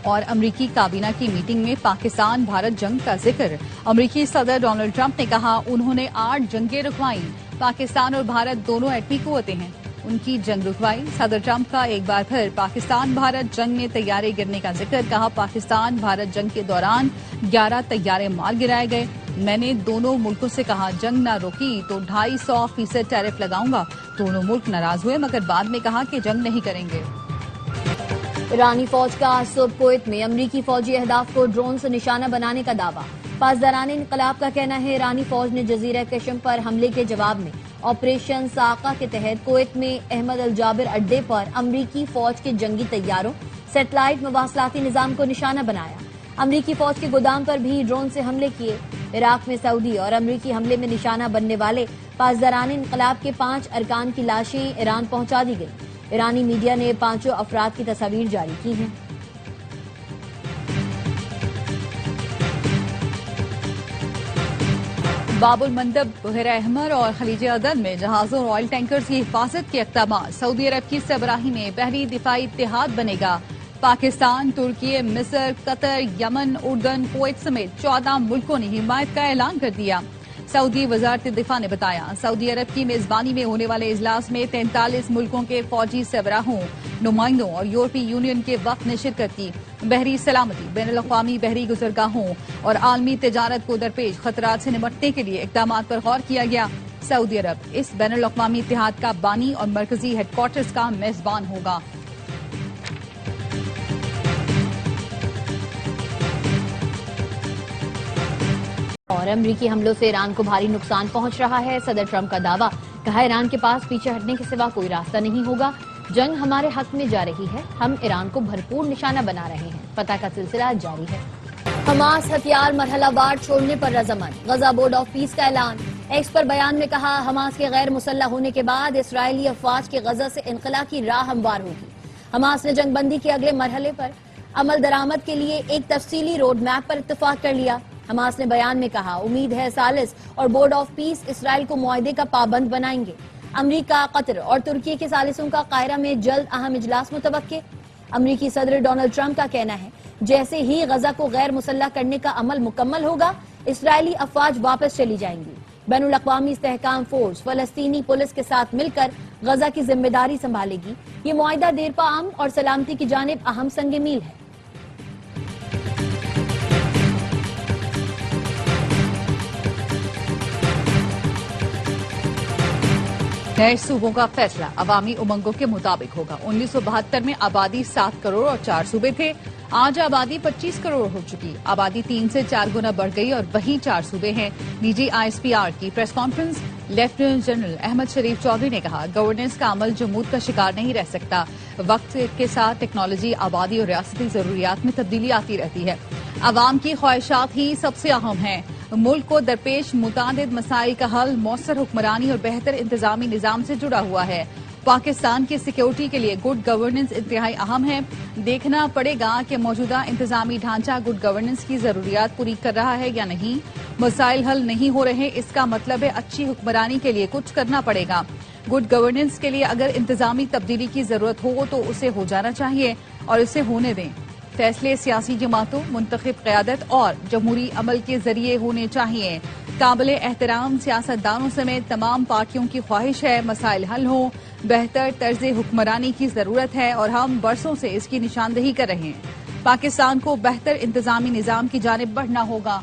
और अमरीकी काबीना की मीटिंग में पाकिस्तान भारत जंग का जिक्र। अमरीकी सदर डोनाल्ड ट्रंप ने कहा उन्होंने 8 जंगें रुकवाई। पाकिस्तान और भारत दोनों एटमी कुव्वतें हैं, उनकी जंग रुकवाई। सदर ट्रंप का एक बार फिर पाकिस्तान भारत जंग में तैयारे गिरने का जिक्र। कहा पाकिस्तान भारत जंग के दौरान 11 तैयारे मार गिराए गए। मैंने दोनों मुल्कों से कहा जंग न रोकी तो 250% टैरिफ लगाऊंगा। दोनों मुल्क नाराज हुए मगर बाद में कहा कि जंग नहीं करेंगे। ईरानी फौज का सुबह कुवैत में अमरीकी फौजी अहदाफ को ड्रोन से निशाना बनाने का दावा। पासदारान इनकलाब का कहना है ईरानी फौज ने जजीरा कशम पर हमले के जवाब में ऑपरेशन साका के तहत कुवैत में अहमद अल जाबिर अड्डे पर अमरीकी फौज के जंगी तैयारों, सैटेलाइट मवासलाती निजाम को निशाना बनाया। अमरीकी फौज के गोदाम पर भी ड्रोन से हमले किए। इराक में सऊदी और अमरीकी हमले में निशाना बनने वाले पासदारान इनकलाब के 5 अरकान की लाशें ईरान पहुंचा दी गई। ईरानी मीडिया ने 5 अफराद की तस्वीर जारी की हैं। बाबुल मंदब, बहरा अहमर और खलीज अदन में जहाजों और ऑयल टैंकर्स की हिफाजत के इक़दामात। सऊदी अरब की सरबराही में बहरी दिफाई इत्तेहाद बनेगा। पाकिस्तान, तुर्की, मिस्र, कतर, यमन, उर्दन, कुवैत समेत 14 मुल्कों ने हिमायत का ऐलान कर दिया। सऊदी वजारत दिफा ने बताया सऊदी अरब की मेजबानी में होने वाले इजलास में 43 मुल्कों के फौजी सरबराहों, नुमाइंदों और यूरोपीय यूनियन के वक्त ने शिरकत की। बहरी सलामती, बैनुल-अक़वामी बहरी गुज़रगाहों और आलमी तिजारत को दरपेश खतरात से निपटने के लिए इक़दामात पर गौर किया गया। सऊदी अरब इस बैनुल-अक़वामी इत्तेहाद का बानी और मरकजी हेडक्वार्टर्स का मेजबान होगा। और अमरीकी हमलों से ईरान को भारी नुकसान पहुंच रहा है। सदर ट्रंप का दावा। कहा ईरान के पास पीछे हटने के सिवा कोई रास्ता नहीं होगा। जंग हमारे हक में जा रही है, हम ईरान को भरपूर निशाना बना रहे हैं। पता का सिलसिला जारी है। हमास हथियार मरहलावार छोड़ने पर रजामंद। गजा बोर्ड ऑफ पीस का ऐलान। एक्स पर बयान में कहा हमास के गैर मुसल्लह होने के बाद इसराइली अफवाज के गजा से इनकला की राह हमवार होगी। हमास ने जंगबंदी के अगले मरहले पर अमल दरामद के लिए एक तफसीली रोड मैप पर इत्तेफाक कर लिया। हमास ने बयान में कहा उम्मीद है सालिस और बोर्ड ऑफ पीस इसराइल को मुआहदे का पाबंद बनाएंगे। अमरीका, कतर और तुर्की के सालिसों का कायरा में जल्द अहम इजलास मुतवक्के। अमरीकी सदर डोनाल्ड ट्रंप का कहना है जैसे ही गजा को गैर मुसल्लह करने का अमल मुकम्मल होगा इसराइली अफवाज वापस चली जाएंगी। बैनुल अक़वामी इस्तेहकाम फोर्स फलस्तीनी पुलिस के साथ मिलकर गजा की जिम्मेदारी संभालेगी। ये मुआहदा देरपा अमन और सलामती की जानिब अहम संग मील है। नए सूबों का फैसला अवामी उमंगों के मुताबिक होगा। 1972 में आबादी 7 करोड़ और 4 सूबे थे। आज आबादी 25 करोड़ हो चुकी। आबादी 3 से 4 गुना बढ़ गई और वहीं 4 सूबे हैं। डीजी ISPR की press conference. Lieutenant general Ahmed Sharif Chaudhry ने कहा गवर्नेंस का अमल जमूद का शिकार नहीं रह सकता। वक्त के साथ टेक्नोलॉजी, आबादी और रियासती जरूरियात में तब्दीली आती रहती है। अवाम की ख्वाहिशात ही सबसे अहम है। मुल्क को दरपेश मुतादिद मसाइल का हल मौसर हुक्मरानी और बेहतर इंतजामी निजाम से जुड़ा हुआ है। पाकिस्तान की सिक्योरिटी के लिए गुड गवर्नेंस इंतहाई अहम है। देखना पड़ेगा कि मौजूदा इंतजामी ढांचा गुड गवर्नेंस की जरूरियात पूरी कर रहा है या नहीं। मसाइल हल नहीं हो रहे, इसका मतलब है अच्छी हुक्मरानी के लिए कुछ करना पड़ेगा। गुड गवर्नेंस के लिए अगर इंतजामी तब्दीली की जरूरत हो तो उसे हो जाना चाहिए और उसे होने दें। फैसले सियासी जमातों, मुंतखब क़यादत और जमहूरी अमल के जरिए होने चाहिए। काबिल एहतराम सियासतदानों समेत तमाम पार्टियों की ख्वाहिश है मसाइल हल हों। बेहतर तर्ज हुक्मरानी की जरूरत है और हम बरसों से इसकी निशानदेही कर रहे हैं। पाकिस्तान को बेहतर इंतजामी निजाम की जानिब बढ़ना होगा।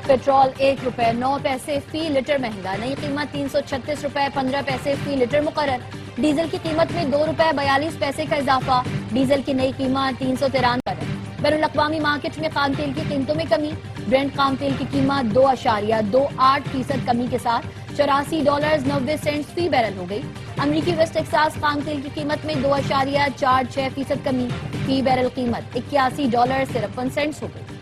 पेट्रोल 1 रुपए 9 पैसे फी लीटर महंगा। नई कीमत 336 रुपए 15 पैसे फी लीटर मुकर्रर। डीजल की कीमत में 2 रुपए 42 पैसे का इजाफा। डीजल की नई कीमत 393 है। बैनुल अक़वामी मार्केट में खाम तेल की कीमतों में कमी। ब्रेंट खाम तेल की कीमत 2.28% कमी के साथ $84.90 फी बैरल हो गई। अमरीकी वेस्ट टेक्सास खाम तेल की कीमत में 2.46% कमी। फी बैरल कीमत $81.53 हो गई।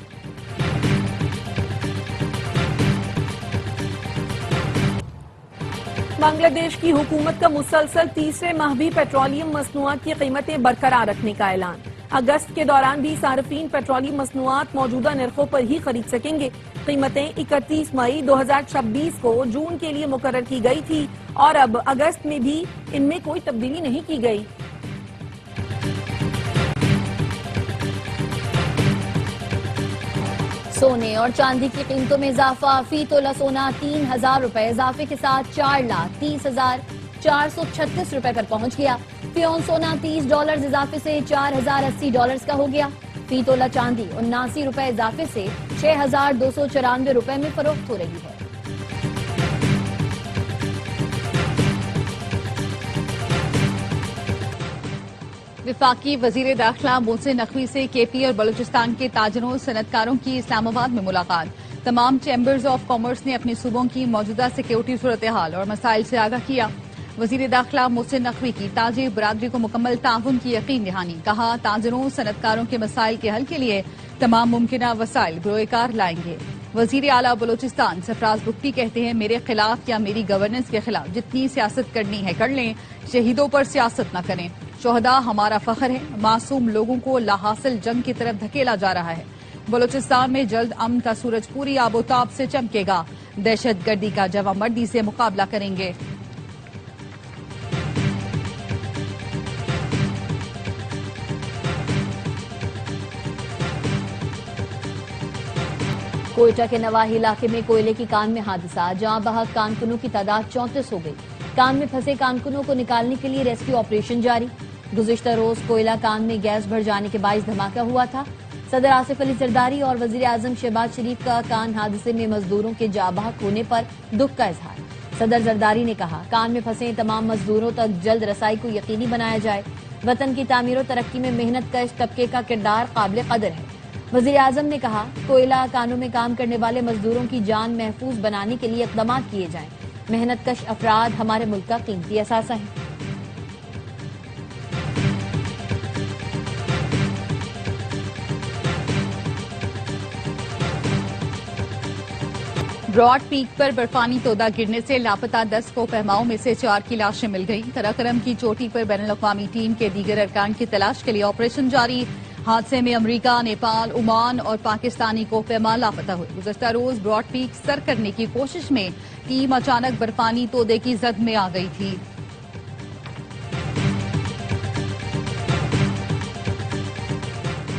बांग्लादेश की हुकूमत का मुसलसल तीसरे माह भी पेट्रोलियम मसनूआत की कीमतें बरकरार रखने का ऐलान। अगस्त के दौरान भी सार्फिन पेट्रोलियम मसनूआत मौजूदा नरखों पर ही खरीद सकेंगे। कीमतें 31 मई 2026 को जून के लिए मुकर्रर की गई थी और अब अगस्त में भी इनमें कोई तब्दीली नहीं की गई। सोने और चांदी की कीमतों में इजाफा। फी तोला सोना 3,000 रुपए इजाफे के साथ 4,30,436 रुपए पर पहुंच गया। फी ऑन सोना $30 इजाफे से $4,080 का हो गया। फी तोला चांदी 79 रुपए इजाफे से 6,294 रुपए में फरोख्त हो रही है। विफाकी वजीर दाखिला मोहसिन नकवी से केपी और बलूचिस्तान के ताजरों सनतकारों की इस्लामाबाद में मुलाकात। तमाम चैम्बर्स ऑफ कॉमर्स ने अपने सूबों की मौजूदा सिक्योरिटी सूरत हाल और मसाइल से आगाह किया। वजीर दाखिला मोहसिन नकवी की ताजिर बरादरी को मुकम्मल ताउन की यकीन दहानी। कहा, ताजरों सनतकारों के मसाइल के हल के लिए तमाम मुमकिन वसाइल बरोएकार लाएंगे। वजीर आला बलूचिस्तान सरफराज बुख्ती कहते हैं, मेरे खिलाफ या मेरी गवर्नेंस के खिलाफ जितनी सियासत करनी है कर लें, शहीदों पर सियासत न करें। शोहदा हमारा फख्र है। मासूम लोगों को लाहासिल जंग की तरफ धकेला जा रहा है। बलूचिस्तान में जल्द अमन का सूरज पूरी आबोताब से चमकेगा। दहशतगर्दी का जवामर्दी से मुकाबला करेंगे। कोयटा के नवाही इलाके में कोयले की कान में हादसा। जहां बहक कानकुनों की तादाद 34 हो गई। कान में फंसे कानकुनों को निकालने के लिए रेस्क्यू ऑपरेशन जारी। गुज़िश्ता रोज कोयला कान में गैस भर जाने के बाइस धमाका हुआ था। सदर आसिफ अली जरदारी और वजीर आजम शहबाज शरीफ का कान हादसे में मजदूरों के जाबहक होने पर दुख का इजहार। सदर जरदारी ने कहा, कान में फंसे तमाम मजदूरों तक जल्द रसाई को यकीनी बनाया जाए। वतन की तामीर और तरक्की में मेहनत कश तबके का किरदार काबिल कदर है। वजीर आजम ने कहा, कोयला कानों में काम करने वाले मजदूरों की जान महफूज बनाने के लिए इक़दाम किए जाएं। मेहनत कश अफराद हमारे मुल्क का कीमती असासा है। ब्रॉड पीक पर बर्फानी तोदा गिरने से लापता 10 को पैमाओं में से 4 की लाशें मिल गई। कराकरम की चोटी पर बैनुल-अक़वामी टीम के दीगर अरकान की तलाश के लिए ऑपरेशन जारी। हादसे में अमरीका, नेपाल, ओमान और पाकिस्तानी को पैमा लापता हुए। गुज़श्ता रोज ब्रॉड पीक सर करने की कोशिश में टीम अचानक बर्फानी तोदे की जद में आ गई थी।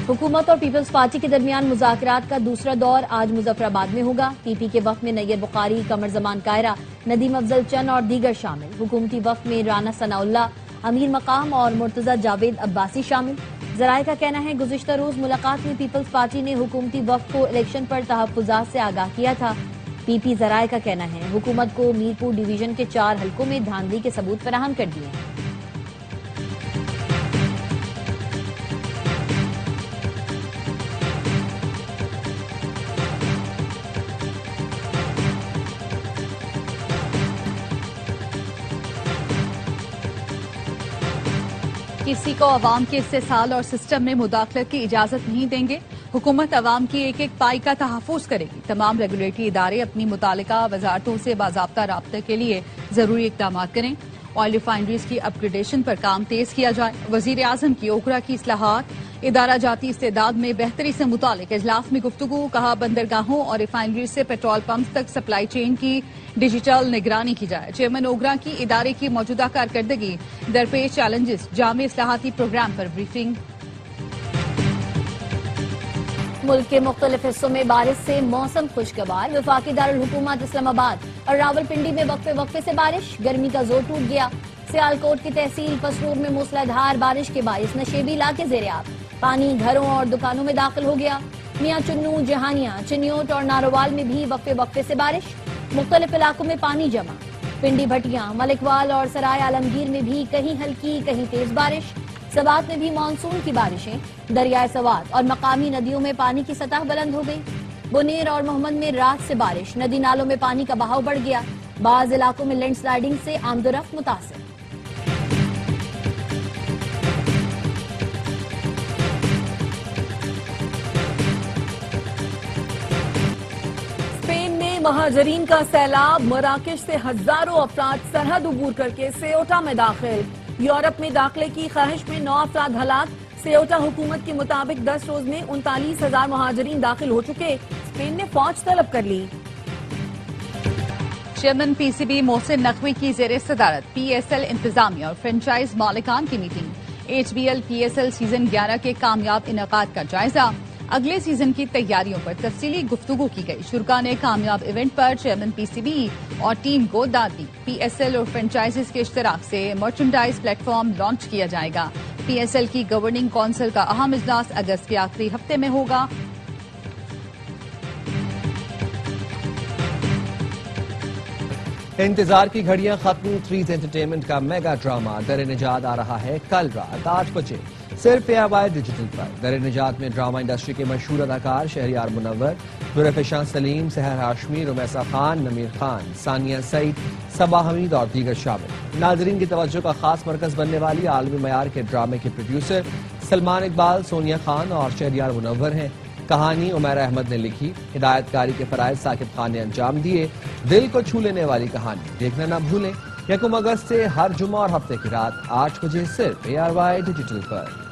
हुकूमत और पीपल्स पार्टी के दरमियान मुज़ाकरात का दूसरा दौर आज मुजफ्फराबाद में होगा। पीपी के वफ्द में नैयर बुखारी, कमर जमान कायरा, नदीम अफजल चंद और दीगर शामिल। हुकूमती वफ्द में राना सनाउल्लाह, अमीर मकाम और मुर्तजा जावेद अब्बासी शामिल। जराये का कहना है, गुज़िश्ता रोज मुलाकात में पीपल्स पार्टी ने हुकूमती वफ्द को इलेक्शन पर तहफ़्फ़ुज़ात से आगाह किया था। पीपी जराये का कहना है, हुकूमत को मीरपुर डिवीजन के 4 हलकों में धांधली के सबूत फराहम कर दिए हैं। किसी को अवाम के इस्तेसाल और सिस्टम में मुदाखलत की इजाजत नहीं देंगे। हुकूमत अवाम की एक एक पाई का तहफ़्फ़ुज़ करेगी। तमाम रेगुलेटरी इदारे अपनी मुतालिका वजारतों से बाज़ाब्ता राब्ते के लिए जरूरी इक़दाम करें। ऑयल रिफाइनरीज की अपग्रेडेशन पर काम तेज किया जाए। वजीर आजम की ओकरा की इस्लाहात, इदारा जाती इस्तेदाद में बेहतरी से मुतालिक इजलास में गुफ्तगू। कहा, बंदरगाहों और रिफाइनरीज से पेट्रोल पंप तक सप्लाई चेन की डिजिटल निगरानी की जाए। चेयरमैन ओगरा की इदारे की मौजूदा कारकर्दगी, दरपेश चैलेंजेस, जामे इस्लाहाती प्रोग्राम पर ब्रीफिंग। मुल्क के मुख्तलिफ हिस्सों में बारिश से मौसम खुशगवार। वफाकी दारुल हुकूमत इस्लामाबाद और रावलपिंडी में वक्फे वक्फे से बारिश। गर्मी का जोर टूट गया। सियालकोट की तहसील पसरूर में मूसलाधार बारिश के बारिश नशेबी इलाके ज़ेरे-आब। पानी घरों और दुकानों में दाखिल हो गया। मियां चुन्नू, जहानिया, चिन्योट और नारोवाल में भी वक्फे वक्फे से बारिश। मुख्तलिफ इलाकों में पानी जमा। पिंडी भटिया, मलिकवाल और सराय आलमगीर में भी कहीं हल्की कहीं तेज बारिश। सवात में भी मानसून की बारिशें। दरियाए सवात और मकामी नदियों में पानी की सतह बुलंद हो गई। बुनेर और मोहम्मद में रात से बारिश। नदी नालों में पानी का बहाव बढ़ गया। बाज इलाकों में लैंडस्लाइडिंग से आमदोरफ्त मुतासिर। स्पेन में महाजरीन का सैलाब। मराकेश से हजारों अफराद सरहद अबूर करके सेओटा में दाखिल। यूरोप में दाखिले की ख्वाहिश में 9 अफराद हलाक। सेयोटा हुकूमत के मुताबिक 10 रोज में 39,000 मुहाजिरीन दाखिल हो चुके। स्पेन ने फौज तलब कर ली। चेयरमैन पीसीबी मोहसिन नकवी की जेर सदारत पीएसएल इंतजामिया और फ्रेंचाइज मालिकान की मीटिंग। एचबीएल पीएसएल सीजन 11 के कामयाब इनेकाद का जायजा। अगले सीजन की तैयारियों पर तफसीली गुफ्तगू की गई। शुरा ने कामयाब इवेंट पर चेयरमैन पीसीबी और टीम को दाद दी। पीएसएल और फ्रेंचाइजीज के इश्तराक से मर्चेंडाइज प्लेटफॉर्म लॉन्च किया जाएगा। पीएसएल की गवर्निंग काउंसिल का अहम इजलास अगस्त के आखिरी हफ्ते में होगा। इंतजार की घड़ियां खत्म। ट्रीज एंटरटेनमेंट का मेगा ड्रामा दर निजात आ रहा है कल रात 8 बजे सिर्फ AY डिजिटल पर। दर निजात में ड्रामा इंडस्ट्री के मशहूर अदाकार शहरियार मुनव्वर, नुरफशान सलीम, सहर हाशमी, रुमैसा खान, नमीर खान, सानिया सईद, सबा हमीद और दीगर शामिल। नाजरीन की तवज्जो का खास मरकज बनने वाली आलमी मयार के ड्रामे के प्रोड्यूसर सलमान इकबाल, सोनिया खान और शहरियार मुनव्वर हैं। कहानी उमैर अहमद ने लिखी, हिदायतकारी के फराइज साकिब खान ने अंजाम दिए। दिल को छू लेने वाली कहानी देखना ना भूलें। 1 अगस्त से हर जुमा और हफ्ते की रात 8 बजे सिर्फ ARY डिजिटल पर।